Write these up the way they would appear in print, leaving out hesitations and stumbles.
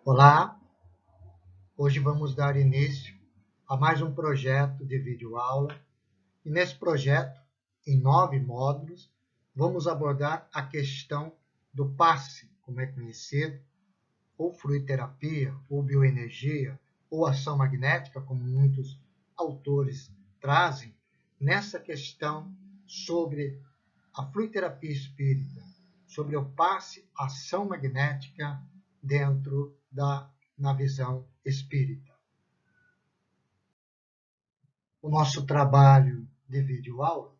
Olá, hoje vamos dar início a mais um projeto de videoaula e nesse projeto, em 9 módulos, vamos abordar a questão do passe, como é conhecido, ou fluidoterapia, ou bioenergia, ou ação magnética, como muitos autores trazem, nessa questão sobre a fluidoterapia espírita, sobre o passe, ação magnética dentro na visão espírita. O nosso trabalho de videoaula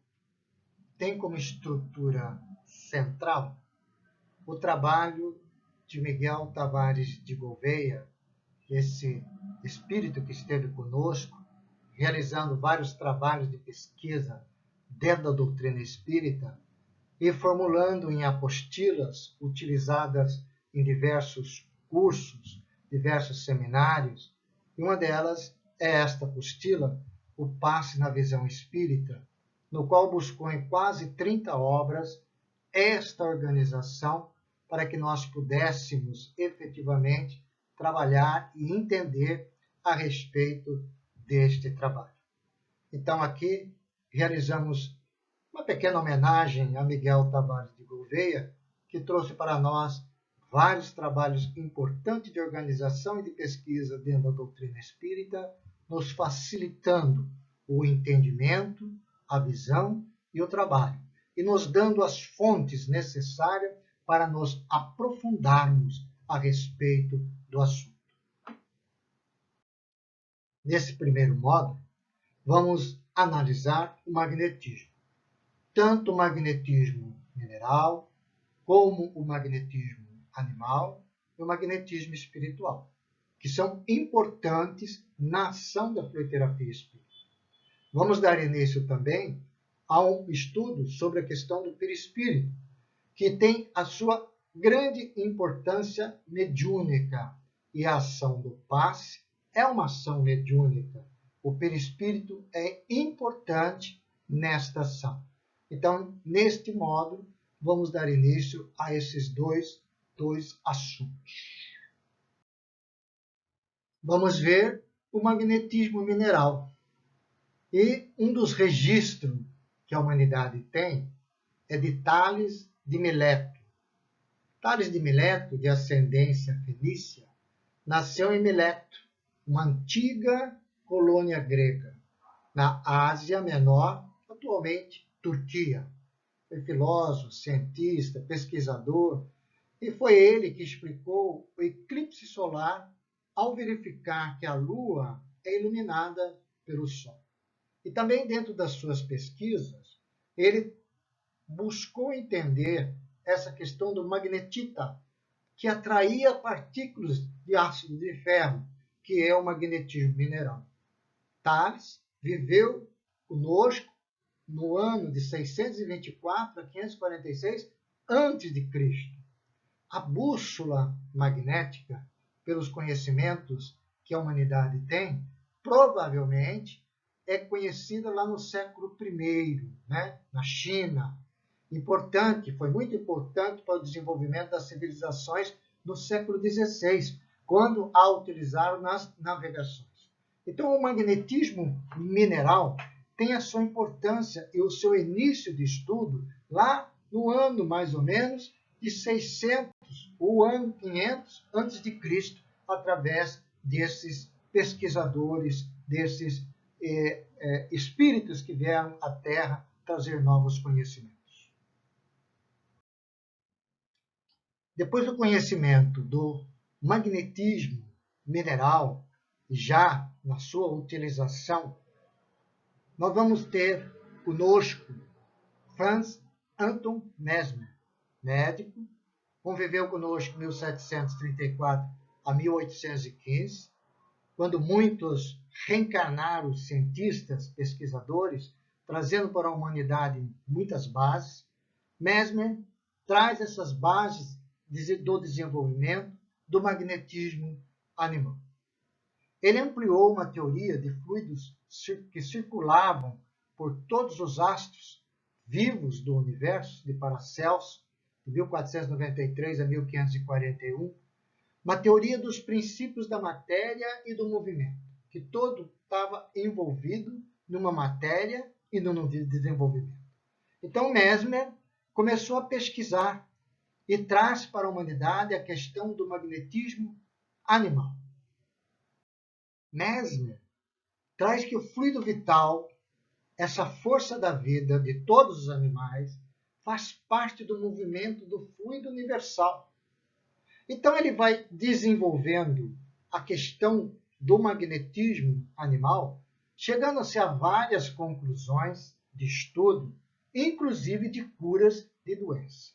tem como estrutura central o trabalho de Miguel Tavares de Gouveia, esse espírito que esteve conosco, realizando vários trabalhos de pesquisa dentro da doutrina espírita e formulando em apostilas utilizadas em diversos cursos, diversos seminários, e uma delas é esta apostila, O Passe na Visão Espírita, no qual buscou em quase 30 obras esta organização para que nós pudéssemos efetivamente trabalhar e entender a respeito deste trabalho. Então, aqui realizamos uma pequena homenagem a Miguel Tavares de Gouveia, que trouxe para nós vários trabalhos importantes de organização e de pesquisa dentro da doutrina espírita, nos facilitando o entendimento, a visão e o trabalho, e nos dando as fontes necessárias para nos aprofundarmos a respeito do assunto. Nesse primeiro módulo, vamos analisar o magnetismo. Tanto o magnetismo mineral, como o magnetismo animal e o magnetismo espiritual, que são importantes na ação da fluidoterapia espírita. Vamos dar início também a um estudo sobre a questão do perispírito, que tem a sua grande importância mediúnica, e a ação do passe é uma ação mediúnica. O perispírito é importante nesta ação. Então, neste módulo, vamos dar início a esses dois assuntos. Vamos ver o magnetismo mineral. E um dos registros que a humanidade tem é de Tales de Mileto. Tales de Mileto, de ascendência fenícia, nasceu em Mileto, uma antiga colônia grega, na Ásia Menor, atualmente Turquia. Foi filósofo, cientista, pesquisador, e foi ele que explicou o eclipse solar ao verificar que a Lua é iluminada pelo Sol. E também dentro das suas pesquisas, ele buscou entender essa questão do magnetita, que atraía partículas de ácido de ferro, que é o magnetismo mineral. Tales viveu conosco no ano de 624 a 546 a.C. A bússola magnética, pelos conhecimentos que a humanidade tem, provavelmente é conhecida lá no século I, na China. Importante, foi muito importante para o desenvolvimento das civilizações no século XVI, quando a utilizaram nas navegações. Então, o magnetismo mineral tem a sua importância e o seu início de estudo lá no ano, mais ou menos, de 600 ou ano 500 antes de Cristo, através desses pesquisadores, desses espíritos que vieram à Terra trazer novos conhecimentos. Depois do conhecimento do magnetismo mineral, já na sua utilização, nós vamos ter conosco Franz Anton Mesmer, médico, conviveu conosco de 1734 a 1815, quando muitos reencarnaram cientistas, pesquisadores, trazendo para a humanidade muitas bases. Mesmer traz essas bases do desenvolvimento do magnetismo animal. Ele ampliou uma teoria de fluidos que circulavam por todos os astros vivos do universo, de Paracelso, de 1493 a 1541, uma teoria dos princípios da matéria e do movimento, que todo estava envolvido numa matéria e no desenvolvimento. Então, Mesmer começou a pesquisar e traz para a humanidade a questão do magnetismo animal. Mesmer traz que o fluido vital, essa força da vida de todos os animais, faz parte do movimento do fluido universal. Então ele vai desenvolvendo a questão do magnetismo animal, chegando-se a várias conclusões de estudo, inclusive de curas de doença.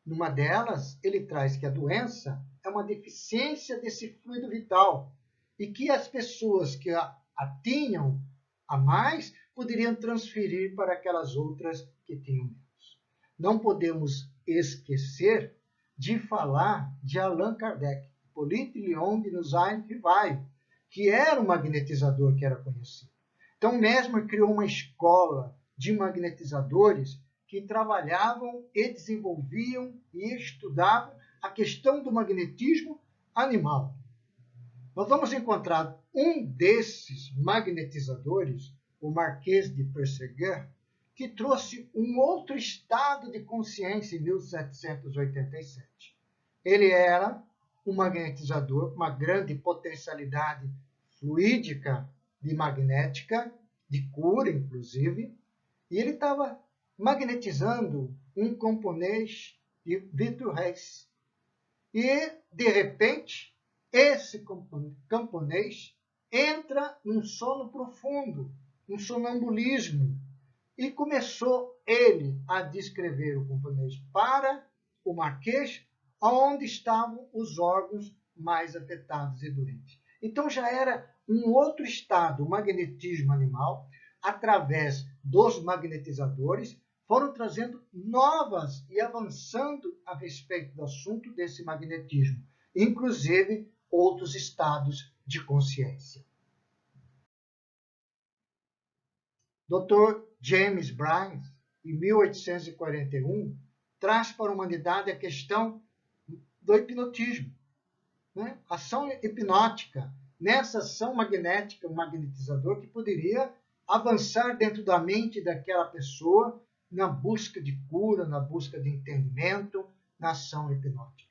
Numa delas, ele traz que a doença é uma deficiência desse fluido vital e que as pessoas que a tinham a mais poderiam transferir para aquelas outras que tinham menos. Não podemos esquecer de falar de Allan Kardec, Hippolyte Léon de Noailles-Rivail, que era um magnetizador que era conhecido. Então, Mesmer criou uma escola de magnetizadores que trabalhavam e desenvolviam e estudavam a questão do magnetismo animal. Nós vamos encontrar um desses magnetizadores, o Marquês de Perceguer, que trouxe um outro estado de consciência em 1787. Ele era um magnetizador, uma grande potencialidade fluídica de magnética, de cura, inclusive, e ele estava magnetizando um camponês de Vitor Reis. E, de repente, esse camponês entra num sono profundo, um sonambulismo, e começou ele a descrever o camponês para o Marquês, onde estavam os órgãos mais afetados e doentes. Então já era um outro estado, o magnetismo animal, através dos magnetizadores, foram trazendo novas e avançando a respeito do assunto desse magnetismo, inclusive outros estados de consciência. Dr. James Bryant, em 1841, traz para a humanidade a questão do hipnotismo, né? Ação hipnótica, nessa ação magnética, um magnetizador que poderia avançar dentro da mente daquela pessoa na busca de cura, na busca de entendimento, na ação hipnótica.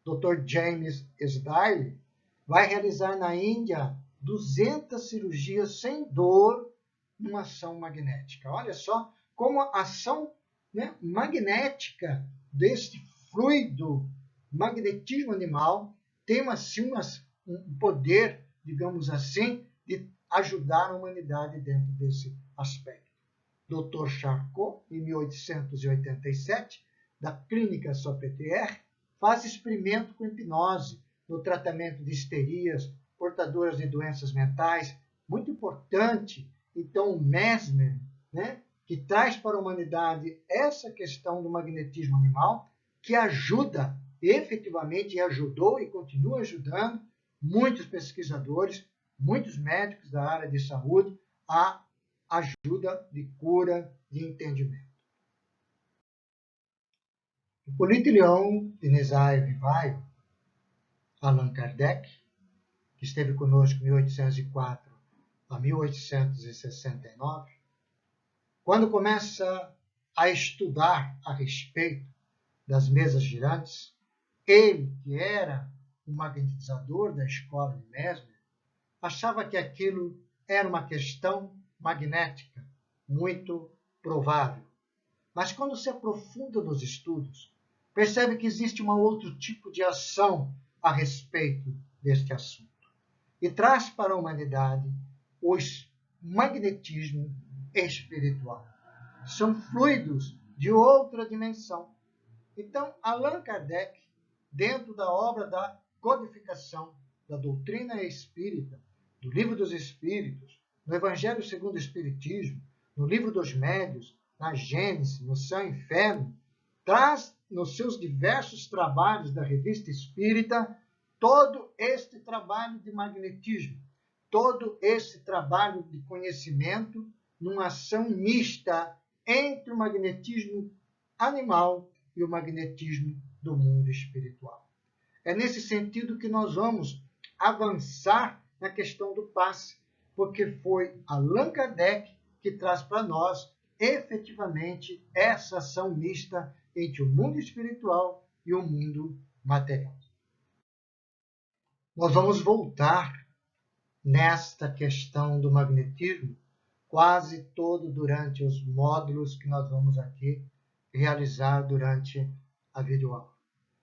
Dr. James Sdale vai realizar na Índia 200 cirurgias sem dor numa ação magnética. Olha só como a ação, né, magnética deste fluido magnetismo animal tem um poder, digamos assim, de ajudar a humanidade dentro desse aspecto. Dr. Charcot, em 1887, da Clínica Salpêtrière, faz experimento com hipnose no tratamento de histerias, portadoras de doenças mentais, muito importante. Então, o Mesmer, né, que traz para a humanidade essa questão do magnetismo animal, que ajuda efetivamente, e ajudou e continua ajudando muitos pesquisadores, muitos médicos da área de saúde a ajuda de cura e entendimento. Hippolyte Léon de Noailles-Rivail, Allan Kardec, que esteve conosco de 1804 a 1869, quando começa a estudar a respeito das mesas girantes, ele, que era um magnetizador da escola de Mesmer, achava que aquilo era uma questão magnética, muito provável. Mas quando se aprofunda nos estudos, percebe que existe um outro tipo de ação a respeito deste assunto. E traz para a humanidade o magnetismo espiritual. São fluidos de outra dimensão. Então, Allan Kardec, dentro da obra da codificação da doutrina espírita, do Livro dos Espíritos, no Evangelho segundo o Espiritismo, no Livro dos Médiuns, na Gênese, no Céu e Inferno, traz nos seus diversos trabalhos da Revista Espírita todo este trabalho de magnetismo, todo esse trabalho de conhecimento numa ação mista entre o magnetismo animal e o magnetismo do mundo espiritual. É nesse sentido que nós vamos avançar na questão do passe, porque foi Allan Kardec que traz para nós efetivamente essa ação mista entre o mundo espiritual e o mundo material. Nós vamos voltar nesta questão do magnetismo quase todo durante os módulos que nós vamos aqui realizar durante a videoaula.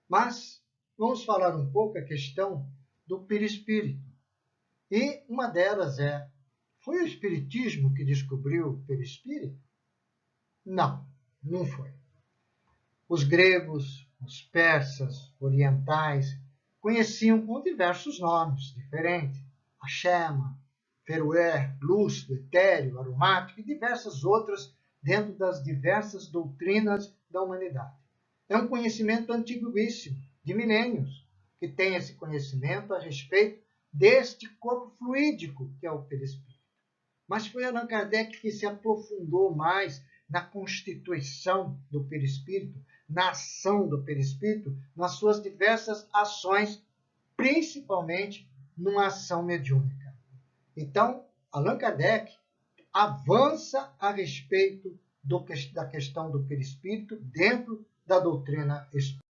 Mas vamos falar um pouco a questão do perispírito. E uma delas foi o Espiritismo que descobriu o perispírito? Não, não foi. Os gregos, os persas, orientais, conheciam com diversos nomes diferentes. A chama, ferué, lúcido, etéreo, aromático e diversas outras dentro das diversas doutrinas da humanidade. É um conhecimento antiguíssimo, de milênios, que tem esse conhecimento a respeito deste corpo fluídico que é o perispírito. Mas foi Allan Kardec que se aprofundou mais na constituição do perispírito, na ação do perispírito, nas suas diversas ações, principalmente numa ação mediúnica. Então, Allan Kardec avança a respeito da questão do perispírito dentro da doutrina espírita.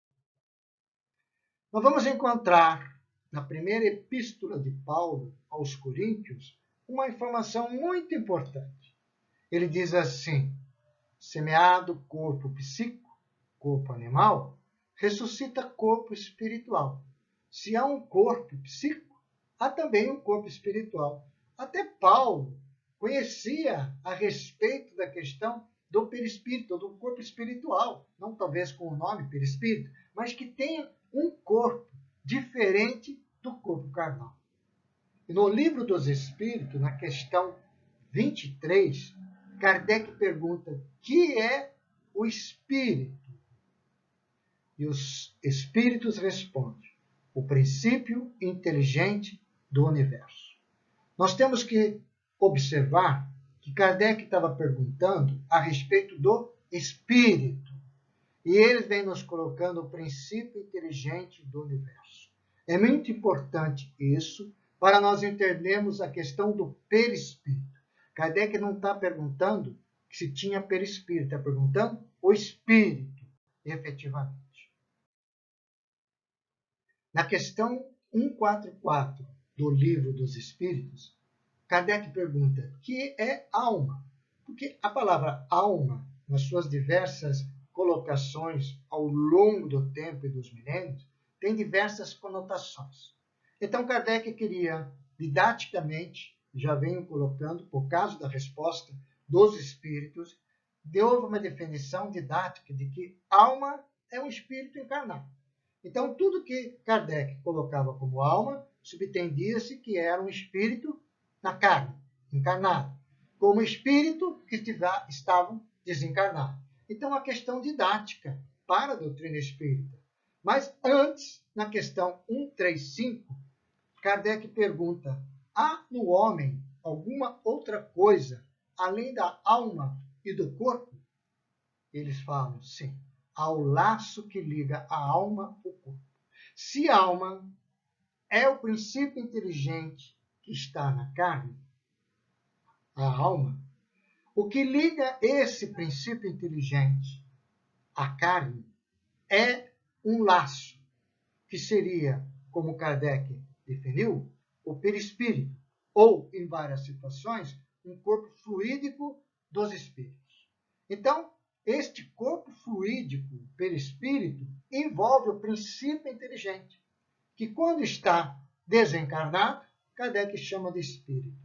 Nós vamos encontrar na primeira epístola de Paulo aos Coríntios uma informação muito importante. Ele diz assim: semeado corpo psíquico, corpo animal, ressuscita corpo espiritual. Se há um corpo psíquico, há também um corpo espiritual. Até Paulo conhecia a respeito da questão do perispírito, do corpo espiritual, não talvez com o nome perispírito, mas que tenha um corpo diferente do corpo carnal. E no Livro dos Espíritos, na questão 23, Kardec pergunta: que é o espírito? E os espíritos respondem: o princípio inteligente do universo. Nós temos que observar que Kardec estava perguntando a respeito do espírito. E eles vêm nos colocando o princípio inteligente do universo. É muito importante isso para nós entendermos a questão do perispírito. Kardec não está perguntando se tinha perispírito, está perguntando o espírito, efetivamente. Na questão 144 do Livro dos Espíritos, Kardec pergunta: que é alma? Porque a palavra alma, nas suas diversas colocações ao longo do tempo e dos milênios, tem diversas conotações. Então, Kardec queria, didaticamente, já venho colocando, por causa da resposta dos espíritos, deu uma definição didática de que alma é um espírito encarnado. Então, tudo que Kardec colocava como alma, subtendia-se que era um espírito na carne, encarnado, como espírito que estavam desencarnados. Então, a questão didática para a doutrina espírita. Mas antes, na questão 135, Kardec pergunta: há no homem alguma outra coisa além da alma e do corpo? Eles falam: sim, há o laço que liga a alma ao corpo. Se a alma é o princípio inteligente que está na carne, a alma, o que liga esse princípio inteligente à carne é um laço, que seria, como Kardec definiu, o perispírito, ou, em várias situações, um corpo fluídico dos espíritos. Então, este corpo fluídico, perispírito, envolve o princípio inteligente, que quando está desencarnado, Kardec chama de espírito.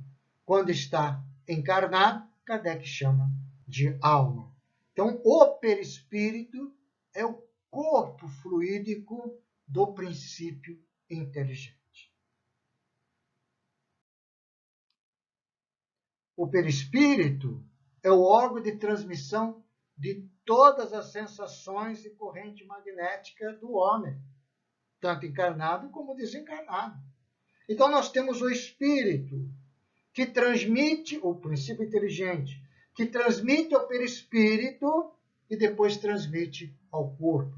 Quando está encarnado, Kardec chama de alma. Então, o perispírito é o corpo fluídico do princípio inteligente. O perispírito é o órgão de transmissão de todas as sensações e corrente magnética do homem, tanto encarnado como desencarnado. Então, nós temos o espírito, que transmite o princípio inteligente, que transmite ao perispírito e depois transmite ao corpo.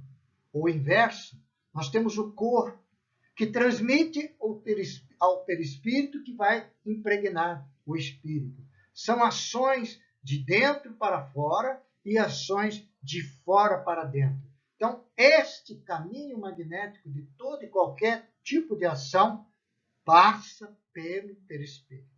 O inverso, nós temos o corpo, que transmite ao perispírito, que vai impregnar o espírito. São ações de dentro para fora e ações de fora para dentro. Então, este caminho magnético de todo e qualquer tipo de ação passa pelo perispírito.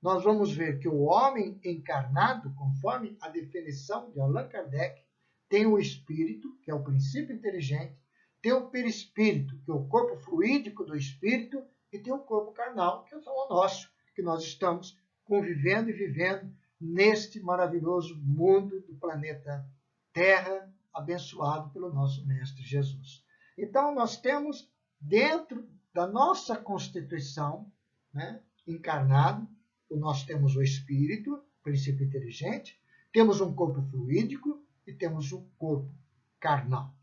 Nós vamos ver que o homem encarnado, conforme a definição de Allan Kardec, tem o espírito, que é o princípio inteligente, tem o perispírito, que é o corpo fluídico do espírito, e tem o corpo carnal, que é o nosso, que nós estamos convivendo e vivendo neste maravilhoso mundo do planeta Terra, abençoado pelo nosso Mestre Jesus. Então, nós temos dentro da nossa constituição, né, encarnado, nós temos o espírito, princípio inteligente, temos um corpo fluídico e temos um corpo carnal.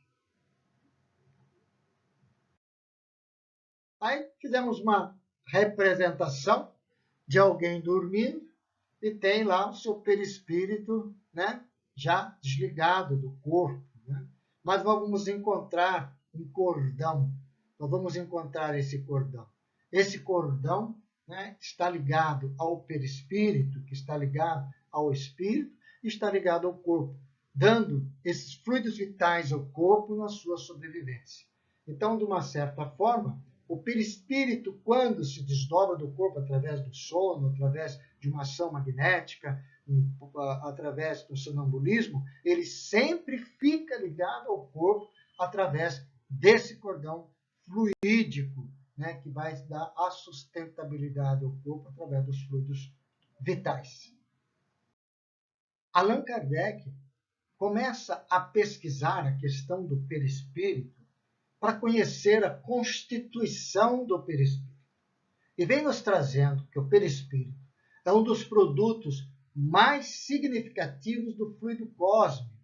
Aí fizemos uma representação de alguém dormindo e tem lá o seu perispírito, né, já desligado do corpo. Né? Mas vamos encontrar um cordão. Nós vamos encontrar esse cordão. Esse cordão, né, está ligado ao perispírito, que está ligado ao espírito, e está ligado ao corpo, dando esses fluidos vitais ao corpo na sua sobrevivência. Então, de uma certa forma, o perispírito, quando se desdobra do corpo através do sono, através de uma ação magnética, através do sonambulismo, ele sempre fica ligado ao corpo através desse cordão fluídico, né, que vai dar a sustentabilidade ao corpo através dos fluidos vitais. Allan Kardec começa a pesquisar a questão do perispírito para conhecer a constituição do perispírito. E vem nos trazendo que o perispírito é um dos produtos mais significativos do fluido cósmico.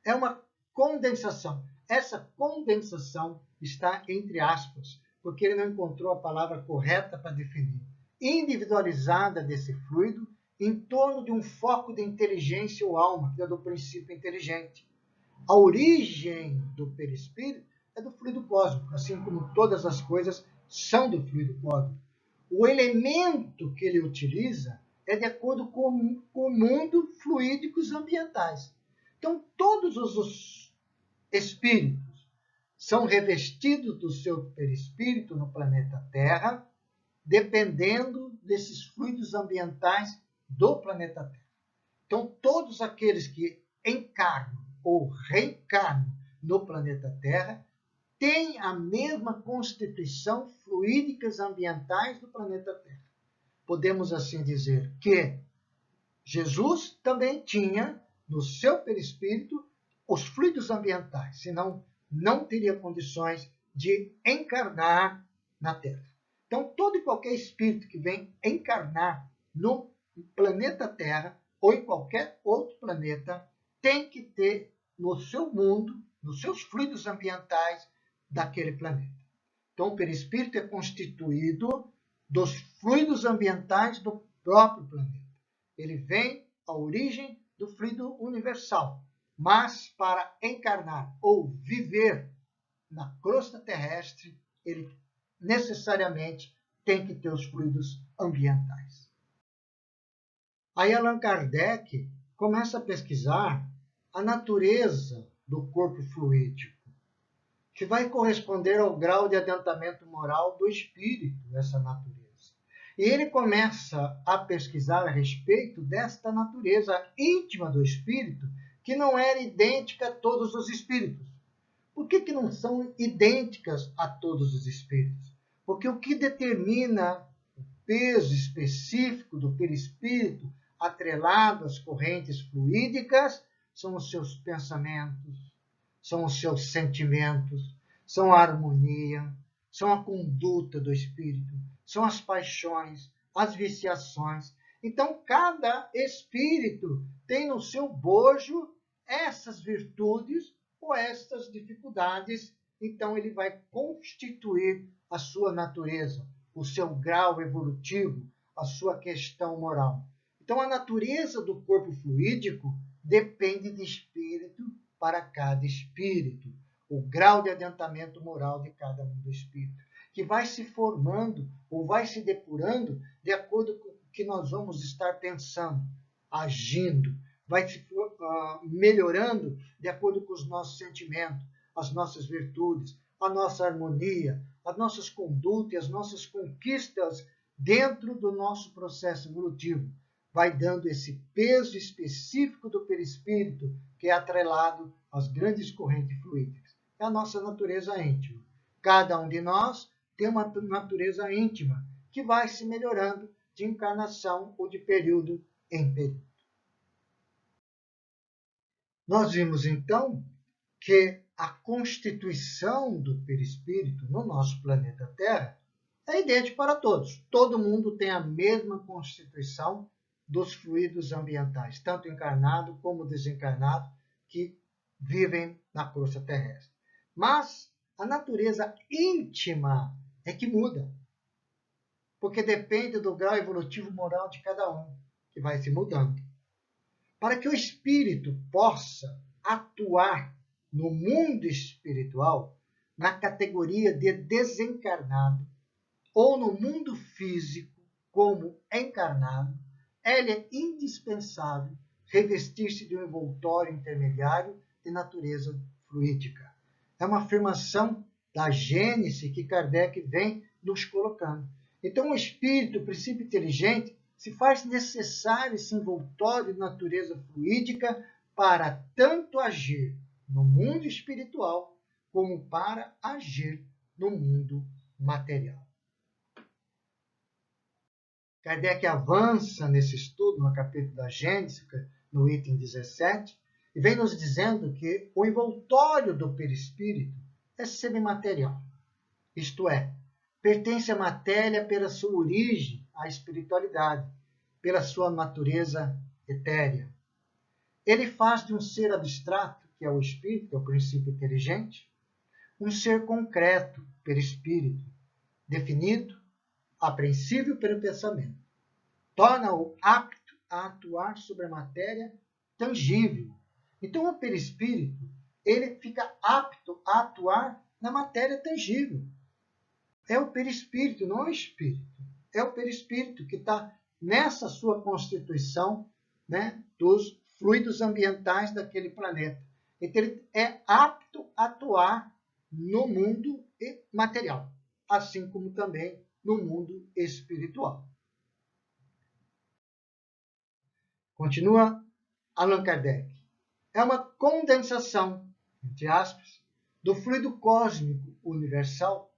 É uma condensação. Essa condensação está entre aspas, porque ele não encontrou a palavra correta para definir. Individualizada desse fluido em torno de um foco de inteligência ou alma, que é do princípio inteligente. A origem do perispírito é do fluido cósmico, assim como todas as coisas são do fluido cósmico. O elemento que ele utiliza é de acordo com o mundo fluídicos ambientais. Então, todos os espíritos são revestidos do seu perispírito no planeta Terra, dependendo desses fluidos ambientais do planeta Terra. Então, todos aqueles que encarnam ou reencarnam no planeta Terra têm a mesma constituição fluídicas ambientais do planeta Terra. Podemos assim dizer que Jesus também tinha no seu perispírito os fluidos ambientais, senão não teria condições de encarnar na Terra. Então, todo e qualquer espírito que vem encarnar no planeta Terra ou em qualquer outro planeta tem que ter no seu mundo, nos seus fluidos ambientais daquele planeta. Então, o perispírito é constituído dos fluidos ambientais do próprio planeta. Ele vem à origem do fluido universal, mas para encarnar ou viver na crosta terrestre, ele necessariamente tem que ter os fluidos ambientais. Aí Allan Kardec começa a pesquisar a natureza do corpo fluídico, que vai corresponder ao grau de adiantamento moral do espírito dessa natureza. E ele começa a pesquisar a respeito desta natureza íntima do espírito, que não era idêntica a todos os espíritos. Por que não são idênticas a todos os espíritos? Porque o que determina o peso específico do perispírito atrelado às correntes fluídicas são os seus pensamentos, são os seus sentimentos, são a harmonia, são a conduta do espírito, são as paixões, as viciações. Então, cada espírito tem no seu bojo essas virtudes ou essas dificuldades. Então, ele vai constituir a sua natureza, o seu grau evolutivo, a sua questão moral. Então, a natureza do corpo fluídico depende de espírito para cada espírito, o grau de adiantamento moral de cada um do espírito. que vai se formando ou vai se depurando de acordo com o que nós vamos estar pensando, agindo, vai se melhorando de acordo com os nossos sentimentos, as nossas virtudes, a nossa harmonia, as nossas condutas e as nossas conquistas dentro do nosso processo evolutivo. Vai dando esse peso específico do perispírito que é atrelado às grandes correntes fluídicas. É a nossa natureza íntima. Cada um de nós tem uma natureza íntima que vai se melhorando de encarnação ou de período em período. Nós vimos, então, que a constituição do perispírito no nosso planeta Terra é idêntica para todos. Todo mundo tem a mesma constituição dos fluidos ambientais, tanto encarnado como desencarnado, que vivem na crosta terrestre. Mas a natureza íntima é que muda, porque depende do grau evolutivo moral de cada um, que vai se mudando. Para que o espírito possa atuar no mundo espiritual, na categoria de desencarnado, ou no mundo físico como encarnado, ele é indispensável revestir-se de um envoltório intermediário de natureza fluídica. É uma afirmação da Gênese que Kardec vem nos colocando. Então, o espírito, o princípio inteligente, se faz necessário esse envoltório de natureza fluídica para tanto agir no mundo espiritual como para agir no mundo material. Kardec avança nesse estudo, no capítulo da Gênese, no item 17, e vem nos dizendo que o envoltório do perispírito é semimaterial, isto é, pertence à matéria pela sua origem, à espiritualidade, pela sua natureza etérea. Ele faz de um ser abstrato, que é o espírito, que é o princípio inteligente, um ser concreto, perispírito, definido, apreensível pelo pensamento. Torna-o apto a atuar sobre a matéria tangível. Então, o perispírito, ele fica apto a atuar na matéria tangível. É o perispírito, não é o espírito. É o perispírito que está nessa sua constituição, né, dos fluidos ambientais daquele planeta. Então, ele é apto a atuar no mundo material, assim como também no mundo espiritual. Continua Allan Kardec. É uma condensação, entre aspas, do fluido cósmico universal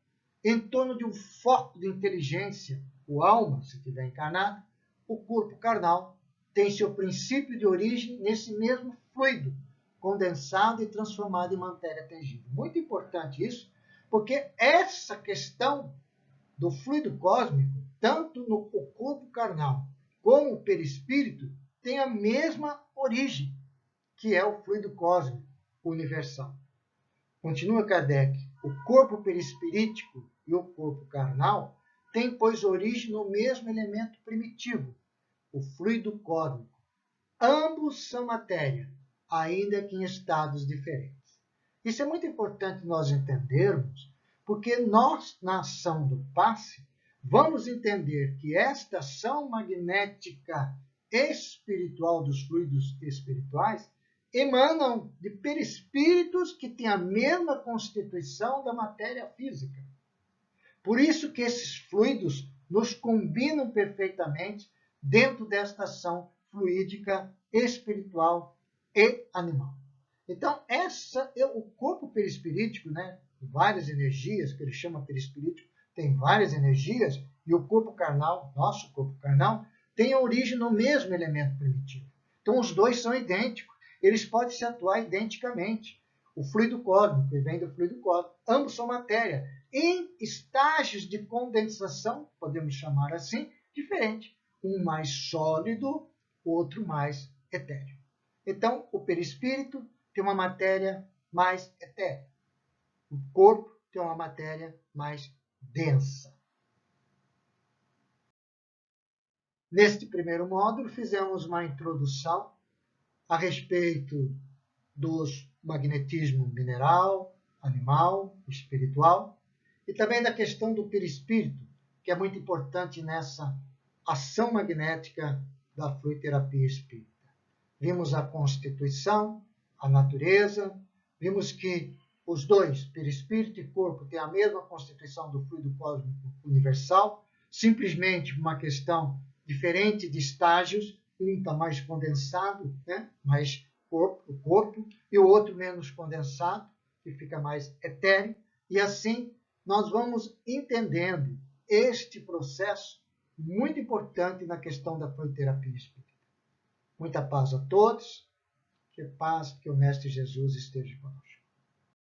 em torno de um foco de inteligência. O alma, se estiver encarnado, o corpo carnal tem seu princípio de origem nesse mesmo fluido, condensado e transformado em matéria tangível. Muito importante isso, porque essa questão do fluido cósmico, tanto no corpo carnal como o perispírito, tem a mesma origem, que é o fluido cósmico universal. Continua Kardec. O corpo perispirítico e o corpo carnal têm, pois, origem no mesmo elemento primitivo, o fluido cósmico. Ambos são matéria, ainda que em estados diferentes. Isso é muito importante nós entendermos, porque nós, na ação do passe, vamos entender que esta ação magnética espiritual dos fluidos espirituais emanam de perispíritos que têm a mesma constituição da matéria física. Por isso que esses fluidos nos combinam perfeitamente dentro desta ação fluídica, espiritual e animal. Então, essa é o corpo perispirítico, né? Várias energias, que ele chama perispirítico, tem várias energias, e o corpo carnal, nosso corpo carnal, tem a origem no mesmo elemento primitivo. Então, os dois são idênticos. Eles podem se atuar identicamente. O fluido cósmico, que vem do fluido cósmico, ambos são matéria, em estágios de condensação, podemos chamar assim, diferente. Um mais sólido, outro mais etéreo. Então, o perispírito tem uma matéria mais etérea. O corpo tem uma matéria mais densa. Neste primeiro módulo, fizemos uma introdução a respeito dos magnetismo mineral, animal, espiritual, e também da questão do perispírito, que é muito importante nessa ação magnética da fluidoterapia espírita. Vimos a constituição, a natureza, vimos que os dois, perispírito e corpo, têm a mesma constituição do fluido cósmico universal, simplesmente uma questão diferente de estágios, um está mais condensado, né? Mais corpo, e o outro menos condensado, que fica mais etéreo, e assim nós vamos entendendo este processo muito importante na questão da fluidoterapia espírita. Muita paz a todos, que o Mestre Jesus esteja conosco.